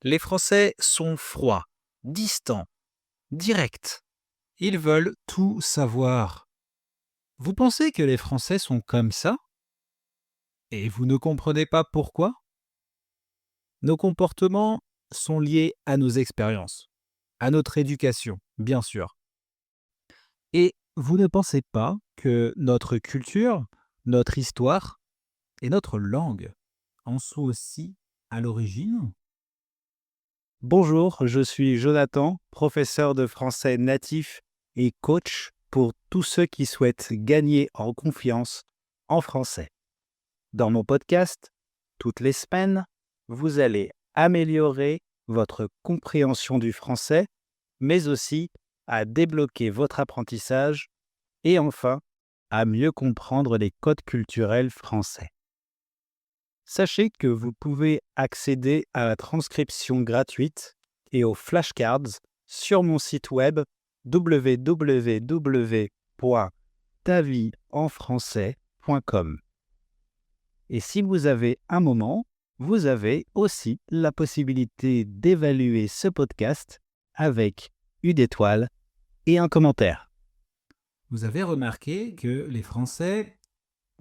Les Français sont froids, distants, directs. Ils veulent tout savoir. Vous pensez que les Français sont comme ça? Et vous ne comprenez pas pourquoi? Nos comportements sont liés à nos expériences, à notre éducation, bien sûr. Et vous ne pensez pas que notre culture, notre histoire et notre langue en sont aussi à l'origine? Bonjour, je suis Jonathan, professeur de français natif et coach pour tous ceux qui souhaitent gagner en confiance en français. Dans mon podcast, toutes les semaines, vous allez améliorer votre compréhension du français, mais aussi à débloquer votre apprentissage et enfin à mieux comprendre les codes culturels français. Sachez que vous pouvez accéder à la transcription gratuite et aux flashcards sur mon site web www.tavieenfrançais.com. Et si vous avez un moment, vous avez aussi la possibilité d'évaluer ce podcast avec une étoile et un commentaire. Vous avez remarqué que les Français,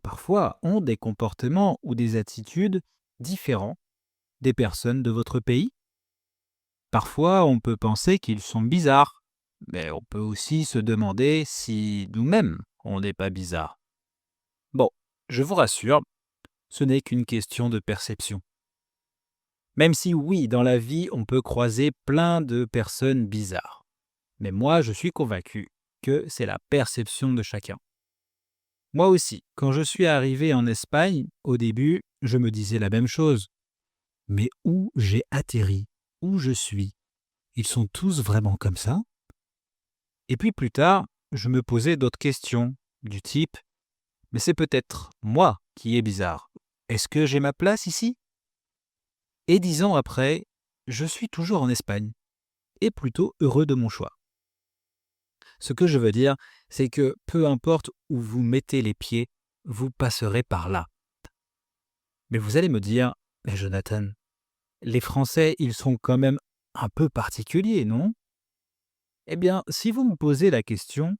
parfois, ont des comportements ou des attitudes différents des personnes de votre pays? Parfois, on peut penser qu'ils sont bizarres, mais on peut aussi se demander si nous-mêmes, on n'est pas bizarres. Bon, je vous rassure, ce n'est qu'une question de perception. Même si oui, dans la vie, on peut croiser plein de personnes bizarres. Mais moi, je suis convaincu que c'est la perception de chacun. Moi aussi, quand je suis arrivé en Espagne, au début, je me disais la même chose. Mais où j'ai atterri? Où je suis? Ils sont tous vraiment comme ça? Et puis plus tard, je me posais d'autres questions, du type: mais c'est peut-être moi qui est bizarre. Est-ce que j'ai ma place ici? Et 10 ans après, je suis toujours en Espagne, et plutôt heureux de mon choix. Ce que je veux dire, c'est que peu importe où vous mettez les pieds, vous passerez par là. Mais vous allez me dire: mais Jonathan, les Français, ils sont quand même un peu particuliers, non? Eh bien, si vous me posez la question,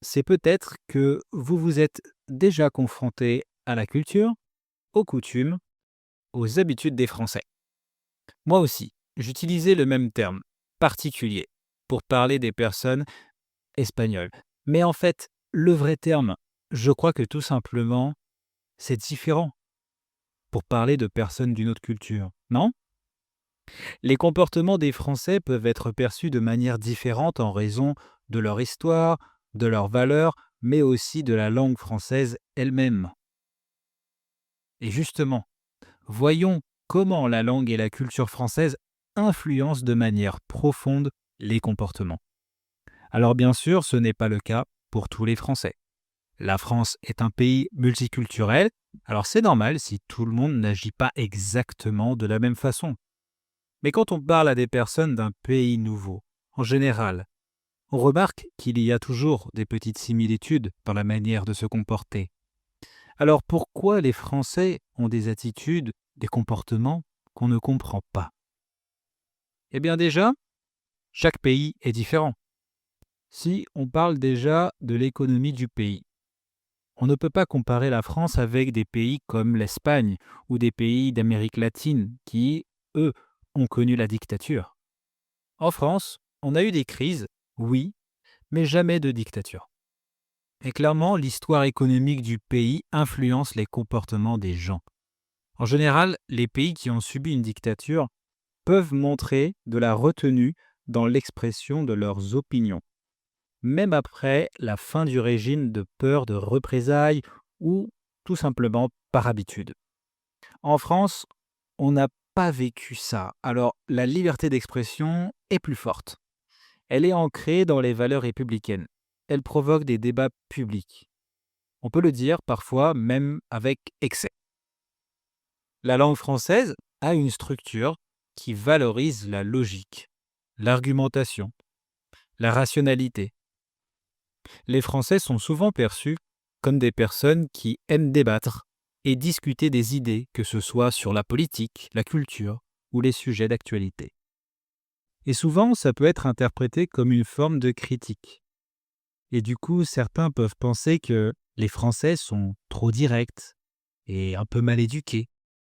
c'est peut-être que vous vous êtes déjà confronté à la culture, aux coutumes, aux habitudes des Français. Moi aussi, j'utilisais le même terme, particulier, pour parler des personnes espagnoles. Mais en fait, le vrai terme, je crois que tout simplement, c'est différent pour parler de personnes d'une autre culture, non? Les comportements des Français peuvent être perçus de manière différente en raison de leur histoire, de leurs valeurs, mais aussi de la langue française elle-même. Et justement, voyons comment la langue et la culture française influencent de manière profonde les comportements. Alors bien sûr, ce n'est pas le cas pour tous les Français. La France est un pays multiculturel, alors c'est normal si tout le monde n'agit pas exactement de la même façon. Mais quand on parle à des personnes d'un pays nouveau, en général, on remarque qu'il y a toujours des petites similitudes dans la manière de se comporter. Alors pourquoi les Français ont des attitudes, des comportements qu'on ne comprend pas? Eh bien déjà, chaque pays est différent. Si on parle déjà de l'économie du pays, on ne peut pas comparer la France avec des pays comme l'Espagne ou des pays d'Amérique latine qui, eux, ont connu la dictature. En France, on a eu des crises, oui, mais jamais de dictature. Et clairement, l'histoire économique du pays influence les comportements des gens. En général, les pays qui ont subi une dictature peuvent montrer de la retenue dans l'expression de leurs opinions, même après la fin du régime de peur de représailles ou tout simplement par habitude. En France, on n'a pas vécu ça, alors la liberté d'expression est plus forte. Elle est ancrée dans les valeurs républicaines. Elle provoque des débats publics. On peut le dire parfois même avec excès. La langue française a une structure qui valorise la logique, l'argumentation, la rationalité. Les Français sont souvent perçus comme des personnes qui aiment débattre et discuter des idées, que ce soit sur la politique, la culture ou les sujets d'actualité. Et souvent, ça peut être interprété comme une forme de critique. Et du coup, certains peuvent penser que les Français sont trop directs et un peu mal éduqués,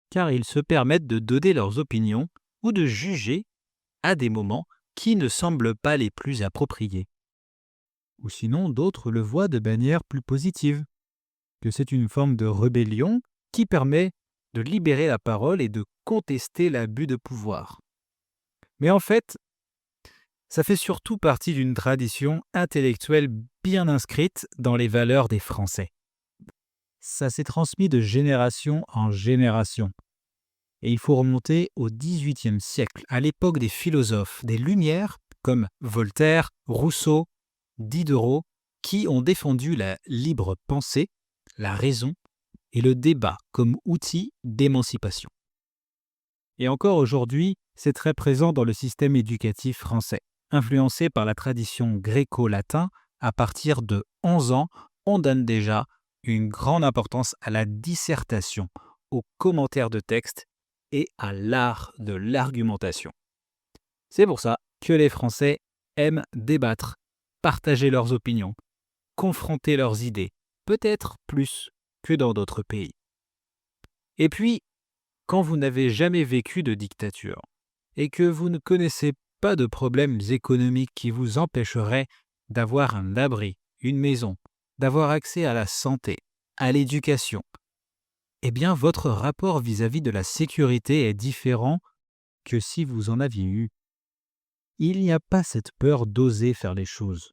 car ils se permettent de donner leurs opinions ou de juger à des moments qui ne semblent pas les plus appropriés. Ou sinon, d'autres le voient de manière plus positive, que c'est une forme de rébellion qui permet de libérer la parole et de contester l'abus de pouvoir. Mais en fait, ça fait surtout partie d'une tradition intellectuelle bien inscrite dans les valeurs des Français. Ça s'est transmis de génération en génération. Et il faut remonter au XVIIIe siècle, à l'époque des philosophes, des Lumières, comme Voltaire, Rousseau, Diderot, qui ont défendu la libre pensée, la raison et le débat comme outil d'émancipation. Et encore aujourd'hui, c'est très présent dans le système éducatif français. Influencé par la tradition gréco-latin, à partir de 11 ans, on donne déjà une grande importance à la dissertation, aux commentaires de texte et à l'art de l'argumentation. C'est pour ça que les Français aiment débattre, partager leurs opinions, confronter leurs idées, peut-être plus que dans d'autres pays. Et puis, quand vous n'avez jamais vécu de dictature et que vous ne connaissez pas de problèmes économiques qui vous empêcheraient d'avoir un abri, une maison, d'avoir accès à la santé, à l'éducation, eh bien votre rapport vis-à-vis de la sécurité est différent que si vous en aviez eu. Il n'y a pas cette peur d'oser faire les choses.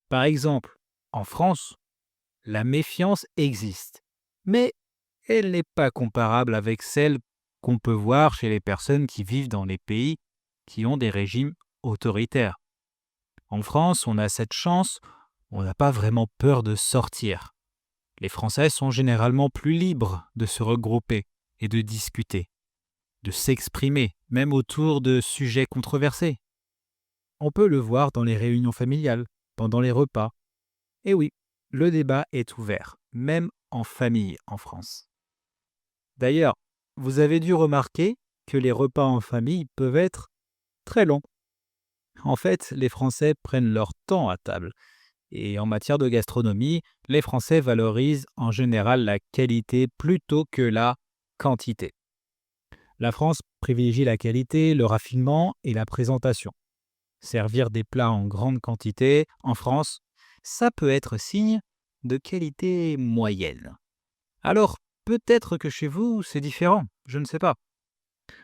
Par exemple, en France, la méfiance existe, mais elle n'est pas comparable avec celle qu'on peut voir chez les personnes qui vivent dans les pays qui ont des régimes autoritaires. En France, on a cette chance, on n'a pas vraiment peur de sortir. Les Français sont généralement plus libres de se regrouper et de discuter, de s'exprimer, même autour de sujets controversés. On peut le voir dans les réunions familiales, pendant les repas. Et oui, le débat est ouvert, même en famille en France. D'ailleurs, vous avez dû remarquer que les repas en famille peuvent être très longs. En fait, les Français prennent leur temps à table. Et en matière de gastronomie, les Français valorisent en général la qualité plutôt que la quantité. La France privilégie la qualité, le raffinement et la présentation. Servir des plats en grande quantité, en France, ça peut être signe de qualité moyenne. Alors, peut-être que chez vous, c'est différent, je ne sais pas.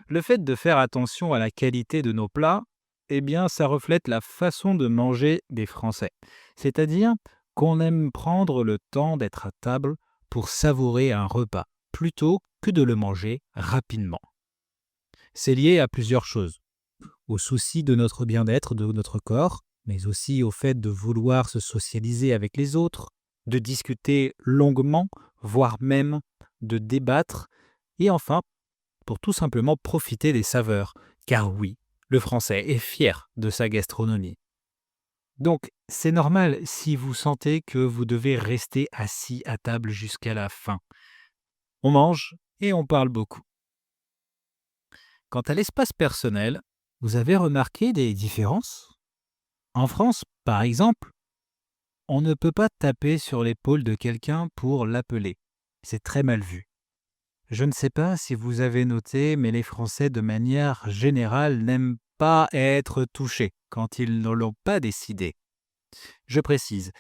Le fait de faire attention à la qualité de nos plats, eh bien, ça reflète la façon de manger des Français. C'est-à-dire qu'on aime prendre le temps d'être à table pour savourer un repas, plutôt que de le manger rapidement. C'est lié à plusieurs choses. Au souci de notre bien-être, de notre corps, mais aussi au fait de vouloir se socialiser avec les autres, de discuter longuement, voire même de débattre, et enfin, pour tout simplement profiter des saveurs, car oui, le Français est fier de sa gastronomie. Donc, c'est normal si vous sentez que vous devez rester assis à table jusqu'à la fin. On mange et on parle beaucoup. Quant à l'espace personnel, vous avez remarqué des différences? En France, par exemple, on ne peut pas taper sur l'épaule de quelqu'un pour l'appeler. C'est très mal vu. Je ne sais pas si vous avez noté, mais les Français, de manière générale, n'aiment pas être touchés quand ils ne l'ont pas décidé. Je précise,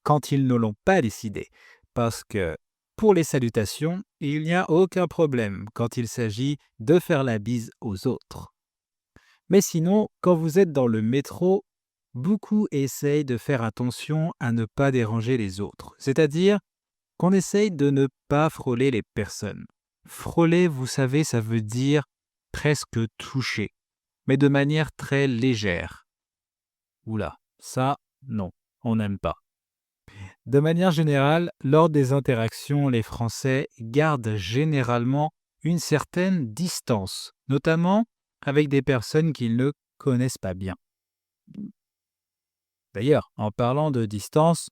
quand ils ne l'ont pas décidé, parce que pour les salutations, il n'y a aucun problème quand il s'agit de faire la bise aux autres. Mais sinon, quand vous êtes dans le métro, beaucoup essayent de faire attention à ne pas déranger les autres, c'est-à-dire qu'on essaye de ne pas frôler les personnes. Frôler, vous savez, ça veut dire presque toucher, mais de manière très légère. Oula, ça, non, on n'aime pas. De manière générale, lors des interactions, les Français gardent généralement une certaine distance, notamment avec des personnes qu'ils ne connaissent pas bien. D'ailleurs, en parlant de distance,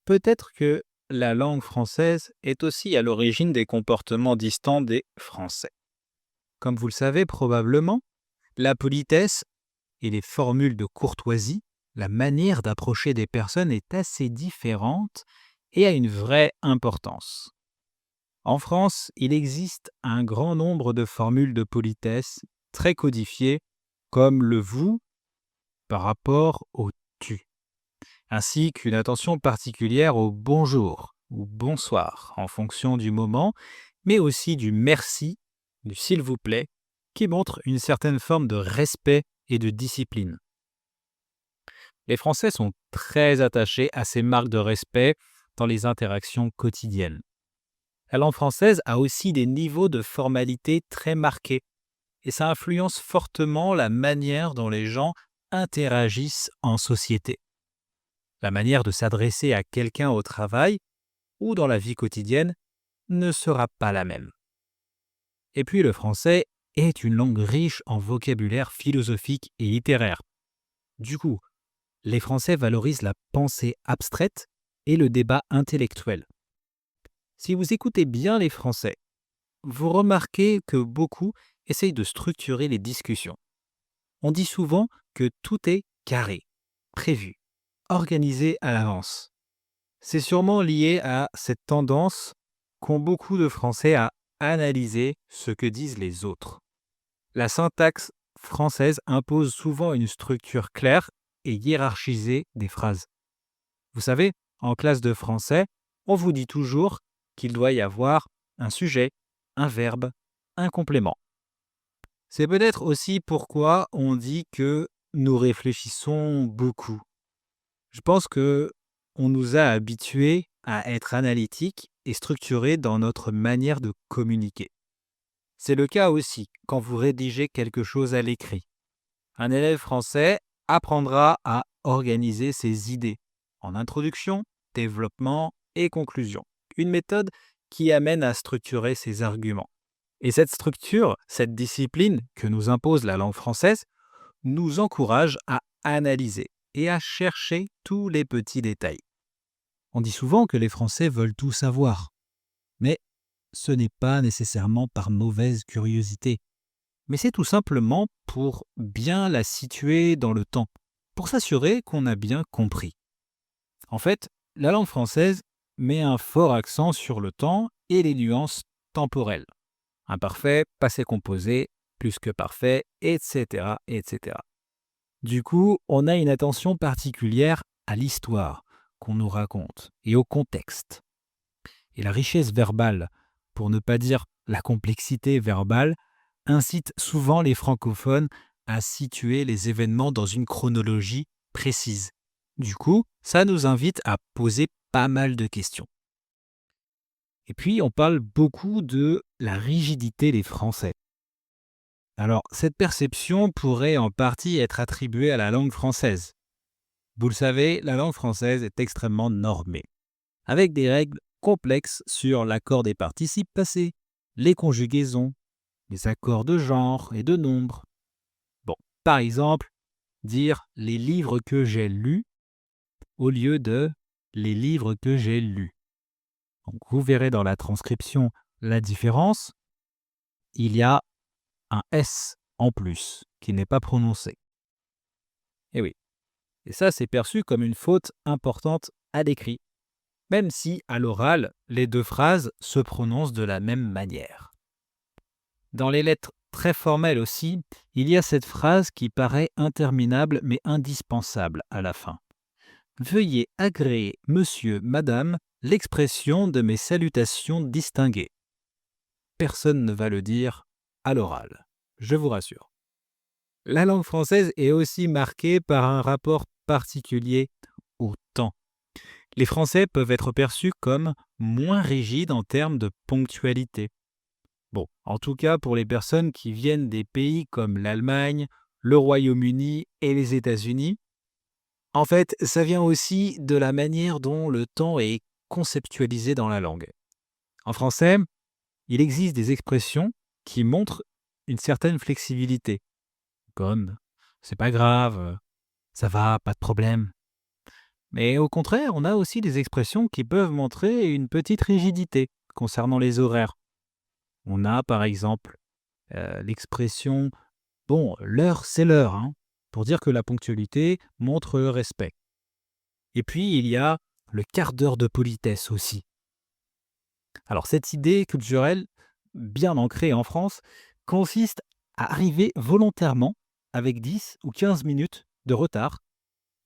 peut-être que la langue française est aussi à l'origine des comportements distants des Français. Comme vous le savez probablement, la politesse et les formules de courtoisie, la manière d'approcher des personnes est assez différente et a une vraie importance. En France, il existe un grand nombre de formules de politesse très codifiées, comme le vous par rapport au tu, ainsi qu'une attention particulière au bonjour ou bonsoir en fonction du moment, mais aussi du merci, du s'il vous plaît, qui montre une certaine forme de respect et de discipline. Les Français sont très attachés à ces marques de respect dans les interactions quotidiennes. La langue française a aussi des niveaux de formalité très marqués et ça influence fortement la manière dont les gens interagissent en société. La manière de s'adresser à quelqu'un au travail ou dans la vie quotidienne ne sera pas la même. Et puis le français est une langue riche en vocabulaire philosophique et littéraire. Du coup, les Français valorisent la pensée abstraite et le débat intellectuel. Si vous écoutez bien les Français, vous remarquez que beaucoup essayent de structurer les discussions. On dit souvent que tout est carré, prévu, organisé à l'avance. C'est sûrement lié à cette tendance qu'ont beaucoup de Français à analyser ce que disent les autres. La syntaxe française impose souvent une structure claire et hiérarchisée des phrases. Vous savez, en classe de français, on vous dit toujours qu'il doit y avoir un sujet, un verbe, un complément. C'est peut-être aussi pourquoi on dit que nous réfléchissons beaucoup. Je pense que on nous a habitués à être analytiques et structurés dans notre manière de communiquer. C'est le cas aussi quand vous rédigez quelque chose à l'écrit. Un élève français apprendra à organiser ses idées en introduction, développement et conclusion. Une méthode qui amène à structurer ses arguments. Et cette structure, cette discipline que nous impose la langue française, nous encourage à analyser et à chercher tous les petits détails. On dit souvent que les Français veulent tout savoir, mais ce n'est pas nécessairement par mauvaise curiosité, mais c'est tout simplement pour bien la situer dans le temps, pour s'assurer qu'on a bien compris. En fait, la langue française met un fort accent sur le temps et les nuances temporelles. Imparfait, passé composé, plus que parfait, etc., etc. Du coup, on a une attention particulière à l'histoire qu'on nous raconte et au contexte. Et la richesse verbale, pour ne pas dire la complexité verbale, incite souvent les francophones à situer les événements dans une chronologie précise. Du coup, ça nous invite à poser pas mal de questions. Et puis, on parle beaucoup de la rigidité des Français. Alors, cette perception pourrait en partie être attribuée à la langue française. Vous le savez, la langue française est extrêmement normée, avec des règles complexes sur l'accord des participes passés, les conjugaisons, les accords de genre et de nombre. Bon, par exemple, dire « les livres que j'ai lus » au lieu de « les livres que j'ai lus ». Donc, vous verrez dans la transcription la différence. Il y a un S en plus qui n'est pas prononcé. Et oui. Et ça, c'est perçu comme une faute importante à l'écrit, même si, à l'oral, les deux phrases se prononcent de la même manière. Dans les lettres très formelles aussi, il y a cette phrase qui paraît interminable mais indispensable à la fin. Veuillez agréer, monsieur, madame, l'expression de mes salutations distinguées. Personne ne va le dire à l'oral, je vous rassure. La langue française est aussi marquée par un rapport particulier au temps. Les Français peuvent être perçus comme moins rigides en termes de ponctualité. Bon, en tout cas pour les personnes qui viennent des pays comme l'Allemagne, le Royaume-Uni et les États-Unis. En fait, ça vient aussi de la manière dont le temps est conceptualisé dans la langue. En français, il existe des expressions qui montrent une certaine flexibilité, comme « c'est pas grave »,« ça va, pas de problème ». Mais au contraire, on a aussi des expressions qui peuvent montrer une petite rigidité concernant les horaires. On a par exemple l'expression bon, l'heure, c'est l'heure, hein, pour dire que la ponctualité montre le respect. Et puis, il y a le quart d'heure de politesse aussi. Alors, cette idée culturelle, bien ancrée en France, consiste à arriver volontairement avec 10 ou 15 minutes de retard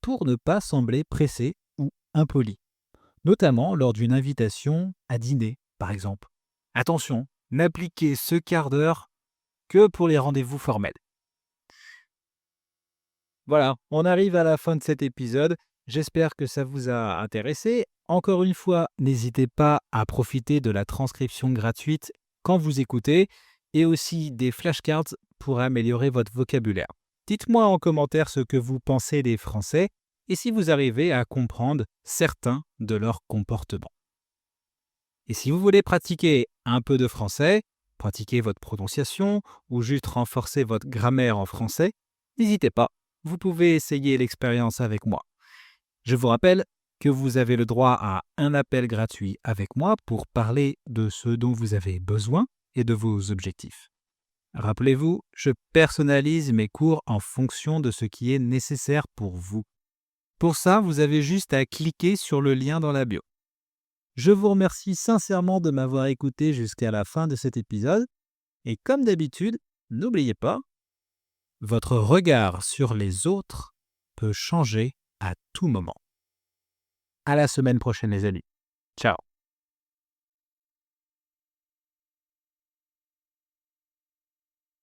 pour ne pas sembler pressé ou impoli, notamment lors d'une invitation à dîner, par exemple. Attention, n'appliquez ce quart d'heure que pour les rendez-vous formels. Voilà, on arrive à la fin de cet épisode. J'espère que ça vous a intéressé. Encore une fois, n'hésitez pas à profiter de la transcription gratuite quand vous écoutez et aussi des flashcards pour améliorer votre vocabulaire. Dites-moi en commentaire ce que vous pensez des Français et si vous arrivez à comprendre certains de leurs comportements. Et si vous voulez pratiquer un peu de français, pratiquer votre prononciation ou juste renforcer votre grammaire en français, n'hésitez pas, vous pouvez essayer l'expérience avec moi. Je vous rappelle que vous avez le droit à un appel gratuit avec moi pour parler de ce dont vous avez besoin et de vos objectifs. Rappelez-vous, je personnalise mes cours en fonction de ce qui est nécessaire pour vous. Pour ça, vous avez juste à cliquer sur le lien dans la bio. Je vous remercie sincèrement de m'avoir écouté jusqu'à la fin de cet épisode. Et comme d'habitude, n'oubliez pas, votre regard sur les autres peut changer à tout moment. À la semaine prochaine les amis. Ciao.